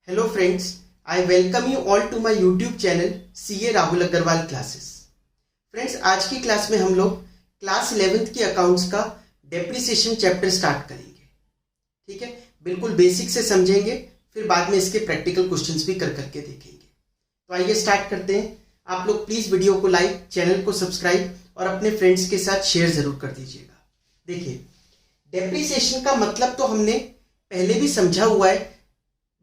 Hello friends, I welcome you all to my YouTube channel CA Rahul Agarwal classes. Friends, आज की class में हम लोग क्लास 11th की अकाउंट्स का डेप्रिसिएशन चैप्टर स्टार्ट करेंगे। ठीक है, बिल्कुल बेसिक से समझेंगे, फिर बाद में इसके प्रैक्टिकल क्वेश्चंस भी कर करके देखेंगे। तो आइए स्टार्ट करते हैं। आप लोग प्लीज वीडियो को लाइक, चैनल को सब्सक्राइब और अपने फ्रेंड्स के साथ शेयर जरूर कर दीजिएगा। देखिए, डेप्रिसिएशन का मतलब तो हमने पहले भी समझा हुआ है,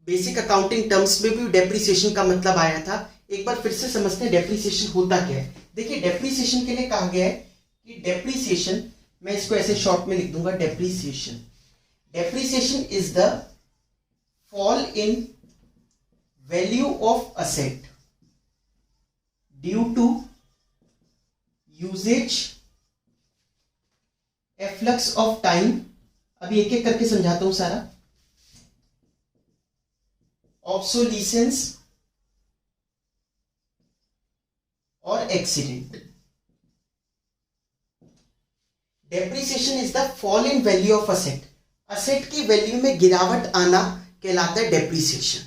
बेसिक अकाउंटिंग टर्म्स में भी डेप्रिसिएशन का मतलब आया था। एक बार फिर से समझते हैं डेप्रिसिएशन होता क्या है। देखिए, डेप्रिसिएशन के लिए कहा गया है कि डेप्रिसिएशन, मैं इसको ऐसे शॉर्ट में लिख दूंगा, depreciation is the fall in value of asset due to usages, efflux of time. अभी एक एक करके समझाता हूं सारा। ऑब्सोलीसेंस और accident. Depreciation is the fall in value of asset. Asset की वैल्यू में गिरावट आना कहलाता है डेप्रिसिएशन।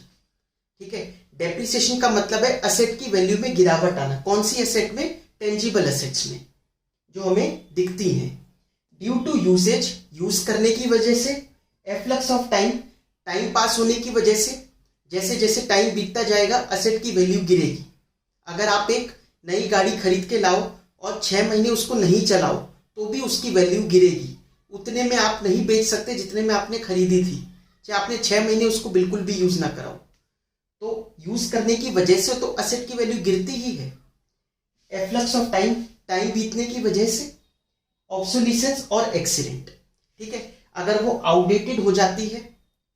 ठीक है, डेप्रिसिएशन का मतलब है असेट की वैल्यू में गिरावट आना। कौन सी असेट में? टेंजिबल असेट्स में, जो हमें दिखती हैं। ड्यू टू यूसेज, यूज करने की वजह से। Efflux of time, time pass होने की वजह से। जैसे जैसे टाइम बीतता जाएगा असेट की वैल्यू गिरेगी। अगर आप एक नई गाड़ी खरीद के लाओ और 6 महीने उसको नहीं चलाओ तो भी उसकी वैल्यू गिरेगी। उतने में आप नहीं बेच सकते जितने में आपने खरीदी थी, चाहे आपने 6 महीने उसको बिल्कुल भी यूज ना कराओ। तो यूज करने की वजह से तो असेट की वैल्यू गिरती ही है। एफ्लक्स ऑफ टाइम, टाइम बीतने की वजह से। ऑब्सोलीसेंस और एक्सीडेंट। ठीक है, अगर वो आउटडेटेड हो जाती है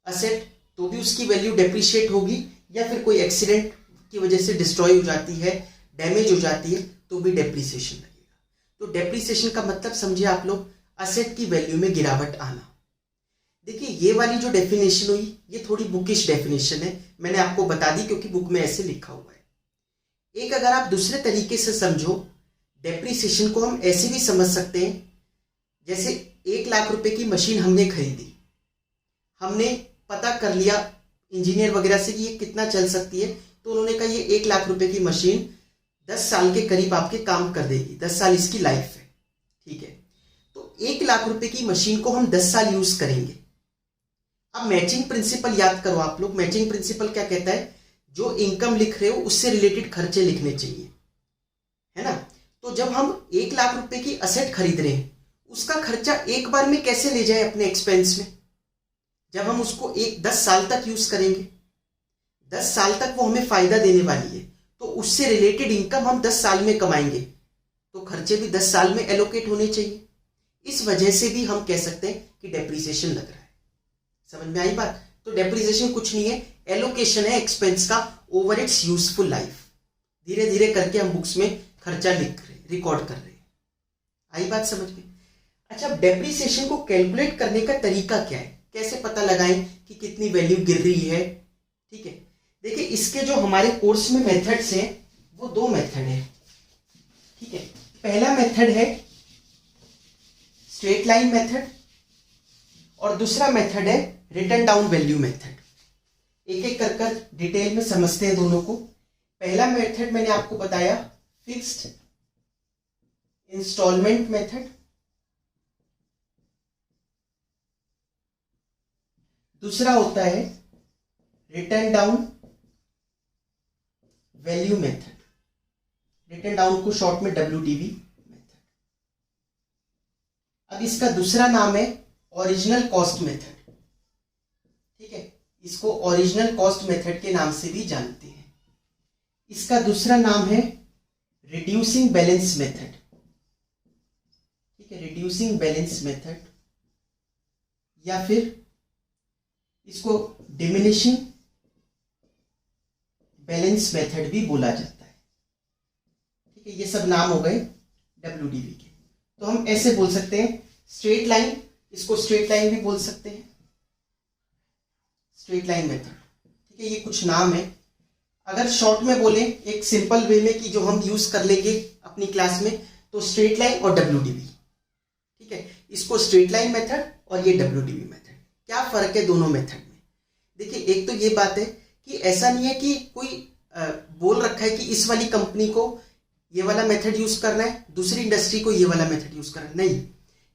असेट तो भी उसकी वैल्यू डेप्रिशिएट होगी, या फिर कोई एक्सीडेंट की वजह से डिस्ट्रॉय हो जाती है, डैमेज हो जाती है, तो भी डेप्रिसिएशन लगेगा। तो डेप्रिसिएशन का मतलब समझिए आप लोग, असेट की वैल्यू में गिरावट आना। देखिए, ये वाली जो डेफिनेशन हुई ये थोड़ी बुकिश डेफिनेशन है, मैंने आपको बता दी क्योंकि बुक में ऐसे लिखा हुआ है। एक अगर आप दूसरे तरीके से समझो, डेप्रिसिएशन को हम ऐसे भी समझ सकते हैं, जैसे 1 लाख रुपए की मशीन हमने खरीदी, हमने पता कर लिया इंजीनियर वगैरह से कि ये कितना चल सकती है, तो उन्होंने कहा ये 1 लाख रुपए की मशीन 10 साल के करीब आपके काम कर देगी, 10 साल इसकी लाइफ है। ठीक है, तो 1 लाख रुपए की मशीन को हम 10 साल यूज करेंगे। अब मैचिंग प्रिंसिपल याद करो आप लोग। मैचिंग प्रिंसिपल क्या कहता है? जो इनकम लिख रहे हो उससे रिलेटेड खर्चे लिखने चाहिए, है ना। तो जब हम 1 लाख रुपए की असेट खरीद रहे हैं, उसका खर्चा एक बार में कैसे ले जाए अपने एक्सपेंस में? जब हम उसको 10 साल तक यूज करेंगे, 10 साल तक वो हमें फायदा देने वाली है, तो उससे रिलेटेड इनकम हम 10 साल में कमाएंगे, तो खर्चे भी 10 साल में एलोकेट होने चाहिए। इस वजह से भी हम कह सकते हैं कि डेप्रिसिएशन लग रहा है। समझ में आई बात? तो डेप्रिसिएशन कुछ नहीं है, एलोकेशन है एक्सपेंस का ओवर इट्स यूजफुल लाइफ। धीरे धीरे करके हम बुक्स में खर्चा लिख रहे, रिकॉर्ड कर रहे हैं। आई बात समझ में? अच्छा, डेप्रिसिएशन को कैलकुलेट करने का तरीका क्या है? कैसे पता लगाएं कि कितनी वैल्यू गिर रही है? ठीक है, देखिए, इसके जो हमारे कोर्स में मेथड्स हैं वो 2 मेथड है। ठीक है, पहला मेथड है स्ट्रेट लाइन मेथड और दूसरा मेथड है रिटन डाउन वैल्यू मेथड। एक एक कर डिटेल में समझते हैं दोनों को। पहला मेथड मैंने आपको बताया फिक्स्ड इंस्टॉलमेंट मेथड, दूसरा होता है return down value method. Return down को शॉर्ट में WDV मेथड। अब इसका दूसरा नाम है ओरिजिनल कॉस्ट मेथड। ठीक है, इसको ओरिजिनल कॉस्ट मेथड के नाम से भी जानते हैं। इसका दूसरा नाम है रिड्यूसिंग बैलेंस मेथड। ठीक है, रिड्यूसिंग बैलेंस मेथड, या फिर इसको डिमिनिशिंग बैलेंस मेथड भी बोला जाता है। ठीक है, ये सब नाम हो गए WDV के। तो हम ऐसे बोल सकते हैं स्ट्रेट लाइन, इसको स्ट्रेट लाइन भी बोल सकते हैं, स्ट्रेट लाइन मेथड। ठीक है, ये कुछ नाम है। अगर शॉर्ट में बोले एक सिंपल वे में कि जो हम यूज कर लेंगे अपनी क्लास में, तो स्ट्रेट लाइन और WDV। ठीक है, इसको स्ट्रेट लाइन मेथड और ये WDV मेथड। क्या फर्क है दोनों मेथड में? देखिए, एक तो ये बात है कि ऐसा नहीं है कि कोई बोल रखा है कि इस वाली कंपनी को ये वाला मेथड यूज करना है, दूसरी इंडस्ट्री को ये वाला मेथड यूज करना है, नहीं,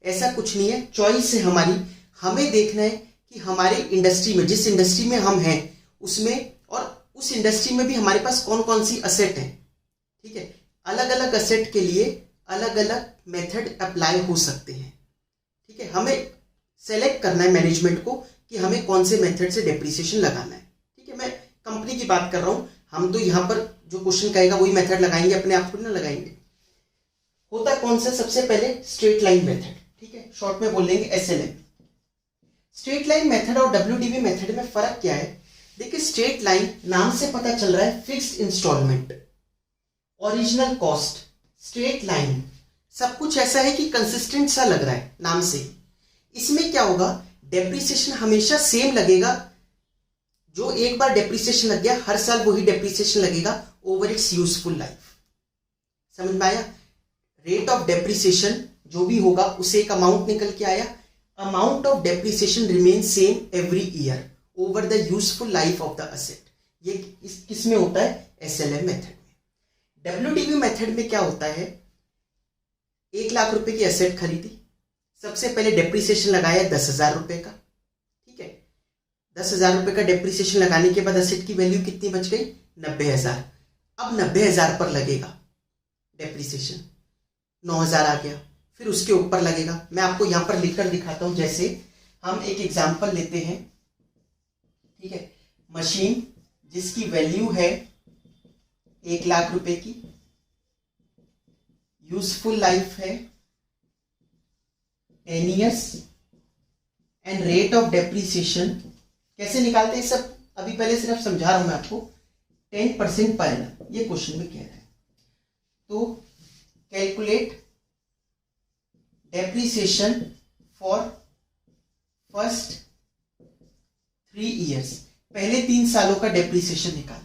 ऐसा कुछ नहीं है। चॉइस है हमारी, हमें देखना है कि हमारे इंडस्ट्री में, जिस इंडस्ट्री में हम हैं उसमें, और उस इंडस्ट्री में भी हमारे पास कौन कौन सी असेट है। ठीक है, अलग अलग असेट के लिए अलग अलग मेथड अप्लाई हो सकते हैं। ठीक है, हमें सेलेक्ट करना है मैनेजमेंट को कि हमें कौन से मेथड से डेप्रिसिएशन लगाना है। ठीक है, मैं कंपनी की बात कर रहा हूं, हम तो यहां पर जो क्वेश्चन कहेगा वही मेथड लगाएंगे, अपने आप को ना लगाएंगे। होता कौन सा, सबसे पहले स्ट्रेट लाइन मेथड। ठीक है, शॉर्ट में बोल लेंगे SLM। स्ट्रेट लाइन मेथड और WDV मेथड में फर्क क्या है? देखिए, स्ट्रेट लाइन नाम से पता चल रहा है fixed installment, original cost, straight line, सब कुछ ऐसा है कि कंसिस्टेंट सा लग रहा है नाम से। इसमें क्या होगा, डेप्रिसिएशन हमेशा सेम लगेगा। जो एक बार डेप्रिसिएशन लग गया, हर साल वही डेप्रिसिएशन लगेगा ओवर इट्स यूजफुल लाइफ। समझ में आया? रेट ऑफ डेप्रिसिएशन जो भी होगा उसे एक अमाउंट निकल के आया। Amount of depreciation remain same every year over the useful life of the asset. ये किस में होता है? SLM मेथड में। WDV मेथड में क्या होता है, 1 लाख रुपए की असेट खरीदी, सबसे पहले डेप्रिसिएशन लगाया 10,000 रुपए का। ठीक है, 10,000 रुपए का डेप्रिसिएशन लगाने के बाद असेट की वैल्यू कितनी बच गई? 90,000। अब 90,000 पर लगेगा डेप्रिसिएशन, 9,000 आ गया, फिर उसके ऊपर लगेगा। मैं आपको यहां पर लिखकर दिखाता हूं। जैसे हम एक एग्जांपल लेते हैं, ठीक है, मशीन जिसकी वैल्यू है 1 लाख रुपए की, यूजफुल लाइफ है 10 years, and rate of depreciation कैसे निकालते हैं सब अभी पहले सिर्फ समझा रहा हूं मैं आपको, 10% पर एनम, ये क्वेश्चन में कह रहा है। तो calculate depreciation for first 3 years, पहले 3 सालों का डेप्रिसिएशन निकाल।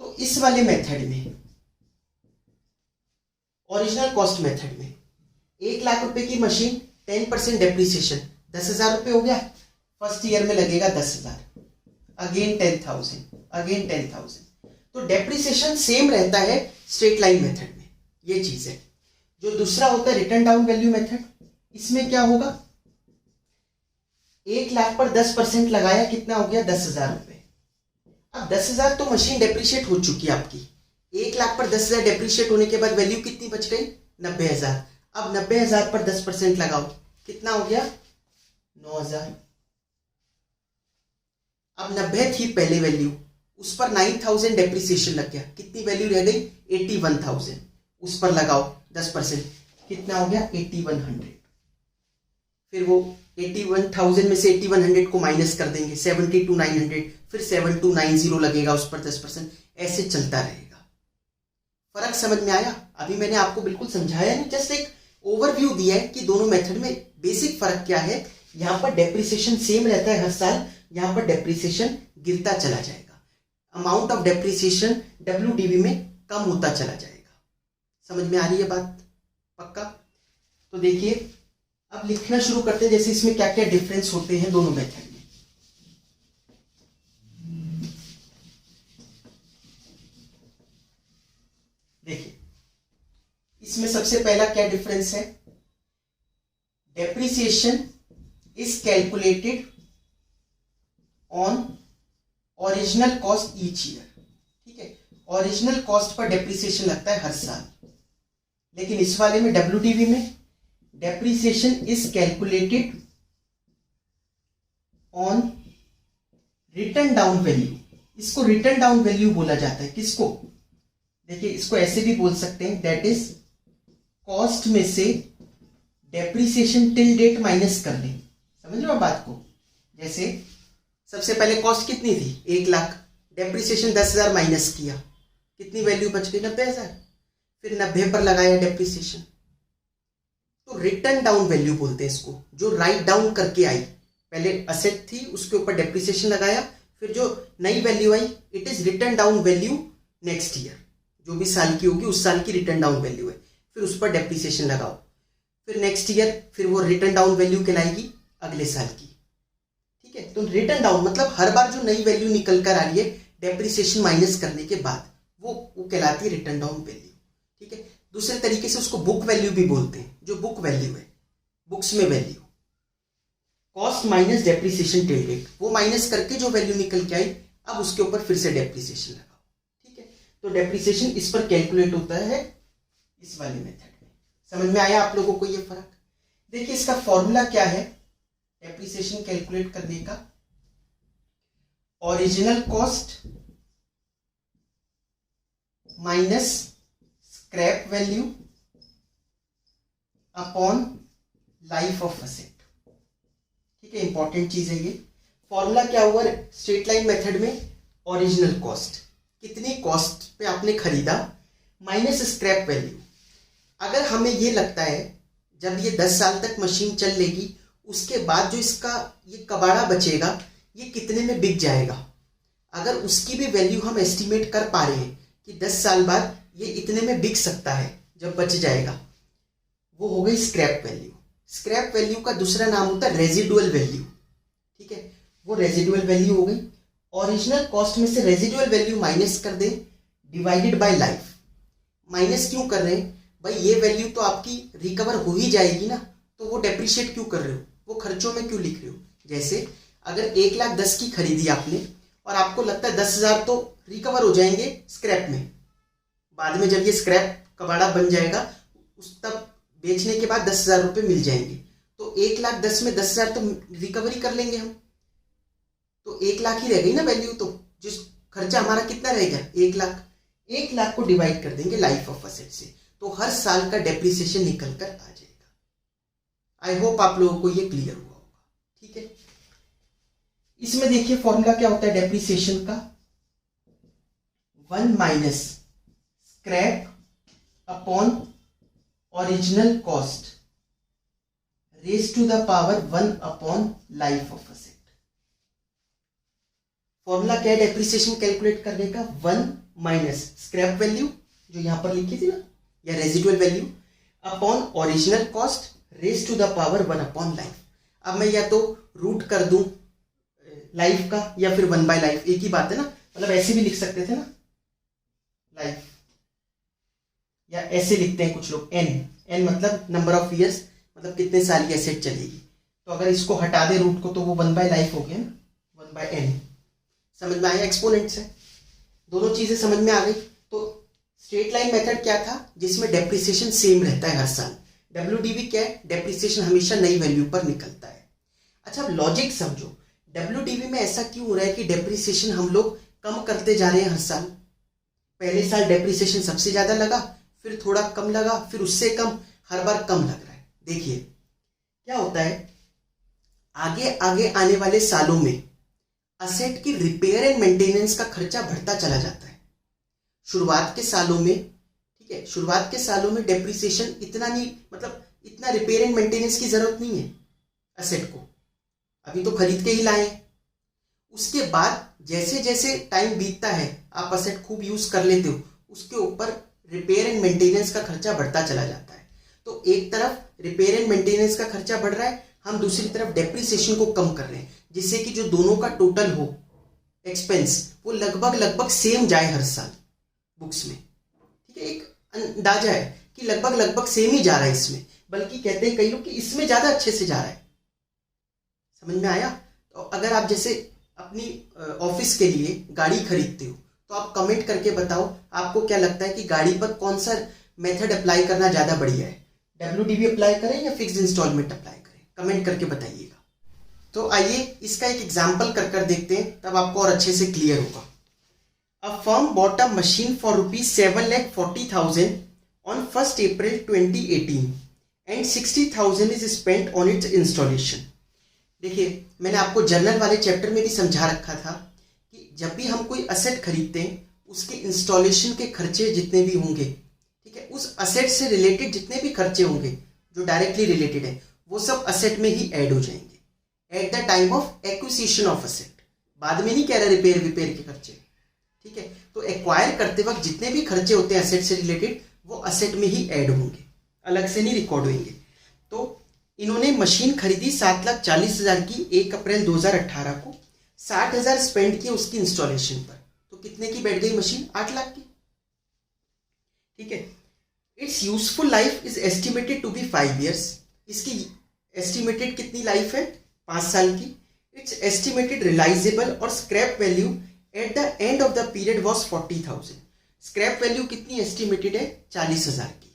तो इस वाले मेथड में, ओरिजिनल कॉस्ट मेथड में, 1 लाख रुपए की मशीन, 10% डेप्रिसिएशन, 10,000 रुपए हो गया। फर्स्ट ईयर में लगेगा 10,000, अगेन 10,000, अगेन 10,000। तो डेप्रिसिएशन सेम रहता है स्ट्रेट लाइन मेथड में, ये चीज है। जो दूसरा होता है रिटर्न डाउन वैल्यू मेथड, इसमें क्या होगा, 1 लाख पर 10% लगाया, कितना हो गया? 10,000 रुपए। अब 10,000 तो मशीन डेप्रिशिएट हो चुकी है आपकी, 1 लाख पर 10,000 डेप्रिशिएट होने के बाद वैल्यू कितनी बच गई? 90,000। अब 90,000 पर 10% लगाओ, कितना हो गया? 9,000। अब 90 थी पहले वैल्यू, उस पर 9,000 डेप्रिसिएशन लग गया, कितनी वैल्यू रह गई? 81,000। उस पर लगाओ 10%, कितना हो गया? 8,100। फिर वो 81,000 में से 8,100 को माइनस कर देंगे, 72,900, फिर 7290 लगेगा उस पर 10%, ऐसे चलता रहेगा। फर्क समझ में आया? अभी मैंने आपको बिल्कुल समझाया नहीं, जस्ट एक ओवरव्यू दिया है कि दोनों मेथड में बेसिक फर्क क्या है। यहां पर डेप्रिसिएशन सेम रहता है हर साल, यहां पर डेप्रिसिएशन गिरता चला जाएगा। अमाउंट ऑफ डेप्रिसिएशन WDV में कम होता चला जाएगा। समझ में आ रही है बात? पक्का? तो देखिए, अब लिखना शुरू करते हैं, जैसे इसमें क्या क्या डिफरेंस होते हैं दोनों मेथड में। देखिए, इसमें सबसे पहला क्या डिफरेंस है, depreciation is calculated on original cost each year. ठीक है, ओरिजिनल कॉस्ट पर डेप्रिसिएशन लगता है हर साल। लेकिन इस वाले में WDV में depreciation is calculated on return down value. इसको रिटर्न डाउन वैल्यू बोला जाता है। किसको? देखिए, इसको ऐसे भी बोल सकते हैं, दैट इज कॉस्ट में से डेप्रिसिएशन टिल डेट माइनस कर लें। समझ लो बात को? जैसे सबसे पहले कॉस्ट कितनी थी? 1 लाख, डेप्रिसिएशन 10,000 माइनस किया, कितनी वैल्यू बच गई? 90,000। फिर 90 पर लगाया डेप्रिसिएशन, तो रिटर्न डाउन वैल्यू बोलते हैं इसको, जो राइट डाउन करके आई। पहले असेट थी, उसके ऊपर डेप्रिसिएशन लगाया, फिर जो नई value I, it is return down value next year, जो भी साल की होगी उस साल की रिटर्न डाउन वैल्यू है, फिर उस पर डेप्रिसिएशन लगाओ, फिर नेक्स्ट ईयर फिर वो रिटर्न डाउन वैल्यू कहलाएगी अगले साल की। ठीक है, तो रिटर्न डाउन मतलब हर बार जो नई वैल्यू निकल कर आ रही है डेप्रिसिएशन माइनस करने के बाद, वो कहलाती है रिटर्न डाउन वैल्यू। ठीक है, दूसरे तरीके से उसको बुक वैल्यू भी बोलते हैं, जो बुक वैल्यू है, बुक्स में value. Cost minus depreciation till date, वो माइनस करके जो वैल्यू निकल के आई अब उसके ऊपर फिर से डेप्रिसिएशन लगाओ। ठीक है, तो डेप्रिसिएशन इस पर कैलकुलेट होता है इस वाले मेथड में। समझ में आया आप लोगों को ये फर्क? देखिए इसका फॉर्मूला क्या है डेप्रिसिएशन कैलकुलेट करने का, original cost minus scrap value upon life of asset. ठीक है, इंपॉर्टेंट चीज है ये। फॉर्मूला क्या हुआ स्ट्रेट लाइन मेथड में, ओरिजिनल कॉस्ट, कितनी कॉस्ट पे आपने खरीदा, माइनस स्क्रैप वैल्यू। अगर हमें ये लगता है जब ये 10 साल तक मशीन चल लेगी उसके बाद जो इसका ये कबाड़ा बचेगा ये कितने में बिक जाएगा, अगर उसकी भी वैल्यू हम एस्टिमेट कर पा रहे हैं कि 10 साल बाद ये इतने में बिक सकता है जब बच जाएगा, वो हो गई स्क्रैप वैल्यू। स्क्रैप वैल्यू का दूसरा नाम होता है रेजिडुअल वैल्यू। ठीक है, वो रेजिडुअल वैल्यू हो गई। ओरिजिनल कॉस्ट में से रेजिडुअल वैल्यू माइनस कर दें डिवाइडेड बाय लाइफ। माइनस क्यों कर रहे हैं भाई, ये वैल्यू तो आपकी रिकवर हो ही जाएगी ना, तो वो डेप्रिशिएट क्यों कर रहे हो, वो खर्चों में क्यों लिख रहे हो। जैसे अगर 1,10,000 की खरीदी आपने और आपको लगता है 10,000 तो रिकवर हो जाएंगे स्क्रैप में, बाद में जब ये स्क्रैप कबाड़ा बन जाएगा उस तब बेचने के बाद 10,000 रुपये मिल जाएंगे, तो 1,10,000 में 10,000 तो रिकवरी कर लेंगे हम, तो 1,00,000 ही रह गई ना वैल्यू। तो जिस खर्चा हमारा कितना रहेगा 1,00,000, 1,00,000 को डिवाइड कर देंगे लाइफ ऑफ असेट से, तो हर साल का डेप्रिसिएशन निकल कर आ जाएगा। आई होप आप लोगों को ये क्लियर हुआ होगा। ठीक है, इसमें देखिए फॉर्मूला क्या होता है डेप्रिसिएशन का, 1 minus scrap upon original cost raise to the power 1 upon life of asset. Formula क्या है डेप्रिसिएशन कैलकुलेट करने का, 1 माइनस स्क्रैप वैल्यू जो यहां पर लिखी थी ना, या residual value, upon original cost raise to the power 1 upon life. अब मैं या तो रूट कर दूं लाइफ का या फिर 1 बाय लाइफ, एक ही बात है ना, मतलब ऐसे भी लिख सकते थे ना लाइफ, या ऐसे लिखते हैं कुछ लोग n मतलब नंबर ऑफ ईयर्स, मतलब कितने साल की एसेट चलेगी। तो अगर इसको हटा दे रूट को तो वो 1 बाय लाइफ हो गया ना, 1 बाय n। समझ में आया, एक्सपोनेंट्स है, दोनों चीजें समझ में आ गई। तो स्ट्रेट लाइन मेथड क्या था जिसमें डेप्रिसिएशन सेम रहता है हर साल, WDV क्या है, डेप्रिसिएशन हमेशा नई वैल्यू पर निकलता है। अच्छा अब लॉजिक समझो, WDV में ऐसा क्यों हो रहा है कि डेप्रिसिएशन हम लोग कम करते जा रहे हैं हर साल। पहले साल डेप्रिसिएशन सबसे ज्यादा लगा, फिर थोड़ा कम लगा, फिर उससे कम, हर बार कम लग रहा है। देखिए क्या होता है, आगे आगे आने वाले सालों में असेट की रिपेयर एंड मेंटेनेंस का खर्चा बढ़ता चला जाता है। शुरुआत के सालों में, ठीक है, शुरुआत के सालों में डेप्रिसिएशन इतना नहीं, मतलब इतना रिपेयर एंड मेंटेनेंस की जरूरत नहीं है असेट को, अभी तो खरीद के ही लाए। उसके बाद जैसे जैसे टाइम बीतता है आप असेट खूब यूज कर लेते हो, उसके ऊपर रिपेयर एंड मेंटेनेंस का खर्चा बढ़ता चला जाता है। तो एक तरफ रिपेयर एंड मेंटेनेंस का खर्चा बढ़ रहा है, हम दूसरी तरफ डेप्रिसिएशन को कम कर रहे हैं, जिससे कि जो दोनों का टोटल हो एक्सपेंस वो लगभग सेम जाए हर साल बुक्स में। ठीक है, एक अंदाजा है कि लगभग सेम ही जा रहा है इसमें, बल्कि कहते हैं कई लोग कि इसमें ज्यादा अच्छे से जा रहा है। समझ में आया? तो अगर आप जैसे अपनी ऑफिस के लिए गाड़ी खरीदते हो तो आप कमेंट करके बताओ आपको क्या लगता है कि गाड़ी पर कौन सा मेथड अप्लाई करना ज्यादा बढ़िया है, WDV अप्लाई करें या फिक्स्ड इंस्टॉलमेंट अप्लाई करें, कमेंट करके बताइएगा। तो आइए इसका एक एग्जाम्पल कर देखते हैं, तब आपको और अच्छे से क्लियर होगा। A firm bought a machine for ₹7,40,000 on 1st April 2018 and 60,000 is spent on its installation। देखिए मैंने आपको जर्नल वाले चैप्टर में भी समझा रखा था कि जब भी हम कोई असेट खरीदते हैं उसके इंस्टॉलेशन के खर्चे जितने भी होंगे, ठीक है, उस असेट से रिलेटेड जितने भी खर्चे होंगे जो डायरेक्टली रिलेटेड है वो सब असेट में ही ऐड हो जाएंगे at the time of acquisition of asset. बाद में नहीं कह रहा रिपेयर के खर्चे, ठीक है। तो एक्वायर करते वक्त जितने भी खर्चे होते हैं असेट से रिलेटेड वो असेट में ही ऐड होंगे, अलग से नहीं रिकॉर्ड होंगे। तो इन्होंने मशीन खरीदी 7,40,000 की 1 अप्रैल 2018 को, 60,000 स्पेंड किए उसकी इंस्टॉलेशन पर, तो कितने की बैठ गई मशीन? 8 लाख की। ठीक है। Its useful life is estimated to be 5 years। इसकी एस्टिमेटेड कितनी लाइफ है? 5 साल की। इट्स एस्टिमेटेड रिलाइजेबल और scrap value at the end of the period was 40,000। Scrap value कितनी एस्टिमेटेड है? 40,000 की।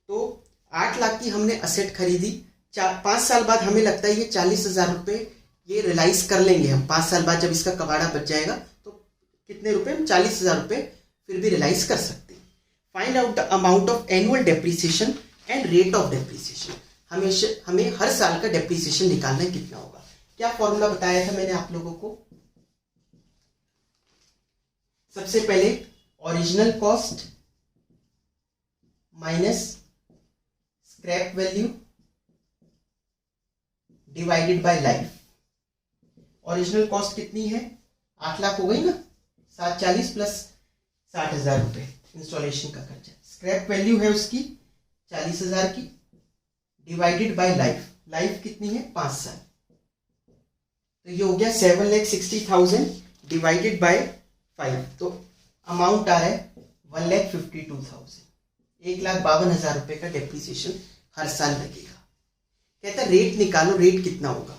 तो 8 लाख की हमने असेट खरीदी, 5 साल बाद हमें लगता है ये 40,000 रुपये ये रिलाइज कर लेंगे हम। 5 साल बाद जब इसका कबाड़ा बच जाएगा तो कितने रुपए? हम 40,000 रुपये फिर भी रिलाइज कर सकते हैं। Find out the amount of annual depreciation and rate of depreciation. हमें हर साल का डेप्रिसिएशन निकालना है, कितना होगा? क्या फॉर्मूला बताया था मैंने आप लोगों को? सबसे पहले original cost minus scrap value divided by life. Original cost कितनी है? 8 लाख हो गई ना, 740 प्लस 60,000 रुपए इंस्टॉलेशन का खर्चा। स्क्रैप वैल्यू है उसकी 40,000 की, डिवाइडेड बाय लाइफ। लाइफ कितनी है? 5 साल। तो ये हो गया 7,60,000 डिवाइडेड बाय 5। तो अमाउंट आ रहा है 1,52,000। 1,52,000 रुपए का डेप्रिसिएशन हर साल लगेगा। कहता है रेट निकालो, रेट कितना होगा?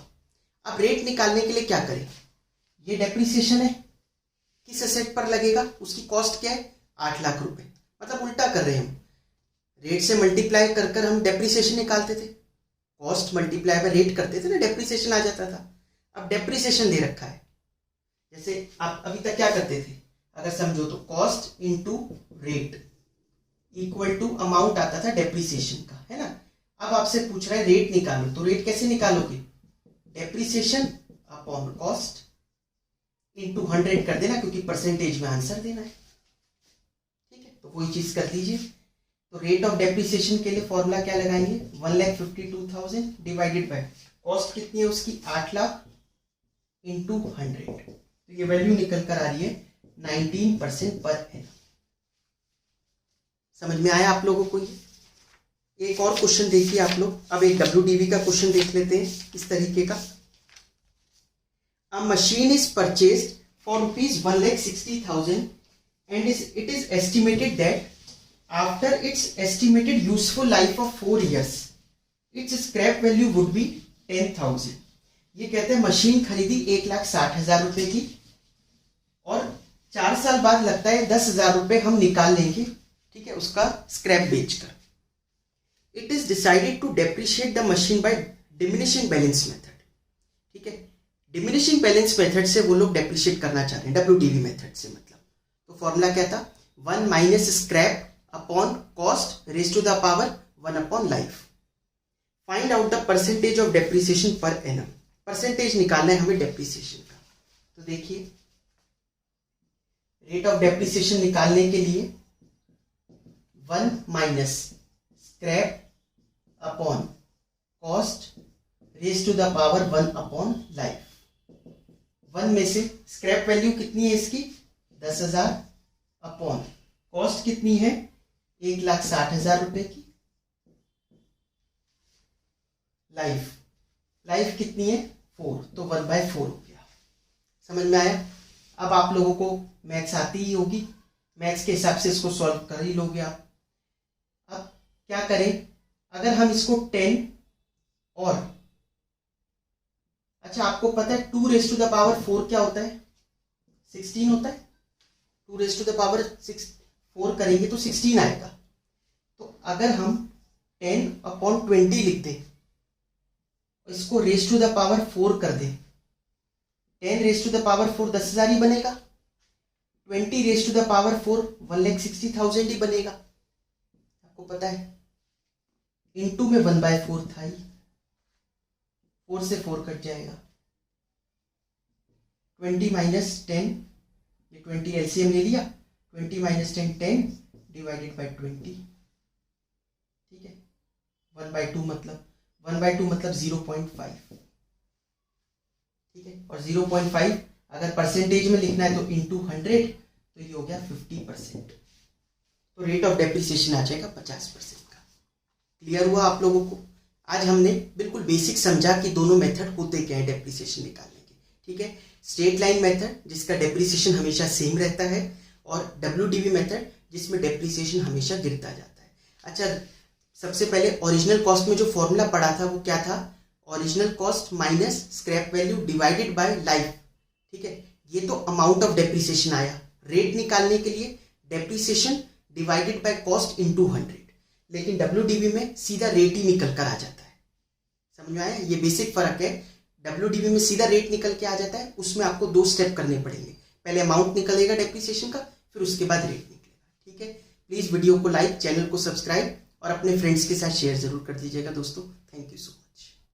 अब रेट निकालने के लिए क्या करें? ये डेप्रिसिएशन है, किस एसेट पर लगेगा? उसकी कॉस्ट क्या है? 8 लाख रुपए। मतलब उल्टा कर रहे हैं हम, रेट से मल्टीप्लाई कर कर हम डेप्रिसिएशन निकालते थे, कॉस्ट मल्टीप्लाई बाय रेट करते थे ना, डेप्रिसिएशन आ जाता था। अब डेप्रिसिएशन दे रखा है, जैसे आप अभी तक क्या करते थे, अगर समझो तो cost into rate equal to amount आता था डेप्रिसिएशन का, है ना। अब आपसे पूछ रहा है रेट निकालो, तो रेट कैसे निकालोगे? डेप्रिसिएशन अपॉन कॉस्ट इनटू 100 कर देना, क्योंकि परसेंटेज में आंसर देना है। ठीक है, तो वही चीज कर दीजिए। तो रेट ऑफ डेप्रिसिएशन के लिए फॉर्मूला क्या लगाएंगे? 1,52,000 डिवाइडेड बाय कॉस्ट कितनी है उसकी? 8 लाख इंटू 100। तो ये वैल्यू निकल कर आ रही है 19% पर एनम। समझ में आया आप लोगों को ये? एक और क्वेश्चन देखिए आप लोग। अब एक WDV का क्वेश्चन देख लेते हैं इस तरीके का। अ machine is purchased for ₹1,60,000 and it is estimated that after its estimated useful life of 4 years its scrap value would be 10,000। ये कहते हैं मशीन खरीदी 1,60,000 रुपए की और 4 साल बाद लगता है 10,000 रुपए हम निकाल लेंगे, ठीक है, उसका स्क्रैप बेचकर। It is decided to depreciate the machine by diminishing balance method. ठीक है, डिमिनिशिंग बैलेंस मेथड से वो लोग डेप्रिशिएट करना चाह रहे हैं, WDV मेथड से। मतलब तो फॉर्मूला क्या था? 1 minus scrap upon cost raise to the power 1 upon life. Find out the percentage of depreciation per annum. Percentage निकालना है हमें डेप्रिसिएशन का। तो देखिए, रेट ऑफ डेप्रिसिएशन निकालने के लिए 1 minus scrap upon cost raise to the power 1 upon life. 1 में से स्क्रैप वैल्यू कितनी है इसकी? 10,000 अपॉन कॉस्ट कितनी है? 1,60,000 रुपए की। लाइफ कितनी है? 4, तो 1/4 हो गया। समझ में आया? अब आप लोगों को मैथ्स आती ही होगी, मैथ्स के हिसाब से इसको सॉल्व कर ही लोगे आप। अब क्या करें, अगर हम इसको 10 और अच्छा, आपको पता है 2 रेज़ टू द पावर 4 क्या होता है? 16 होता है। 2 रेज़ टू द पावर 4 करेंगे तो 16 आएगा। तो अगर हम 10 अपॉन 20 लिख दें, इसको रेज़ टू द पावर 4 कर दें, 10 रेज़ टू द पावर 4 10,000 ही बनेगा, 20 रेज़ टू द पावर 4 1,60,000 ही बनेगा। आपको पता है इनटू में 1/4 था ही, 4 से 4 कट जाएगा। 20 माइनस 10, ये 20 एलसीएम ले लिया, 20 माइनस 10 10 डिवाइडेड बाय 20। ठीक है, 1/2 मतलब 0.5। ठीक है, और 0.5 अगर परसेंटेज में लिखना है तो इंटू 100, तो ये हो गया 50%। तो रेट ऑफ डेप्रिसिएशन आ जाएगा 50% का। क्लियर हुआ आप लोगों को? आज हमने बिल्कुल बेसिक समझा कि दोनों मेथड होते क्या है डेप्रिसिएशन निकालने के। ठीक है, स्ट्रेट लाइन मेथड जिसका डेप्रिसिएशन हमेशा सेम रहता है, और WDV मेथड जिसमें डेप्रिसिएशन हमेशा गिरता जाता है। अच्छा, सबसे पहले ओरिजिनल कॉस्ट में जो फॉर्मूला पढ़ा था वो क्या था? Original cost minus scrap value divided by life. ठीक है, ये तो अमाउंट ऑफ डेप्रिसिएशन आया। रेट निकालने के लिए depreciation divided by cost into 100, लेकिन WDV में सीधा रेट ही निकल कर आ जाता है। समझ में आया? ये बेसिक फर्क है। WDV में सीधा रेट निकल के आ जाता है, उसमें आपको 2 स्टेप करने पड़ेंगे। पहले अमाउंट निकलेगा डेप्रिसिएशन का, फिर उसके बाद रेट निकलेगा। ठीक है, प्लीज वीडियो को लाइक, चैनल को सब्सक्राइब और अपने फ्रेंड्स के साथ शेयर जरूर कर दीजिएगा दोस्तों। Thank you so much.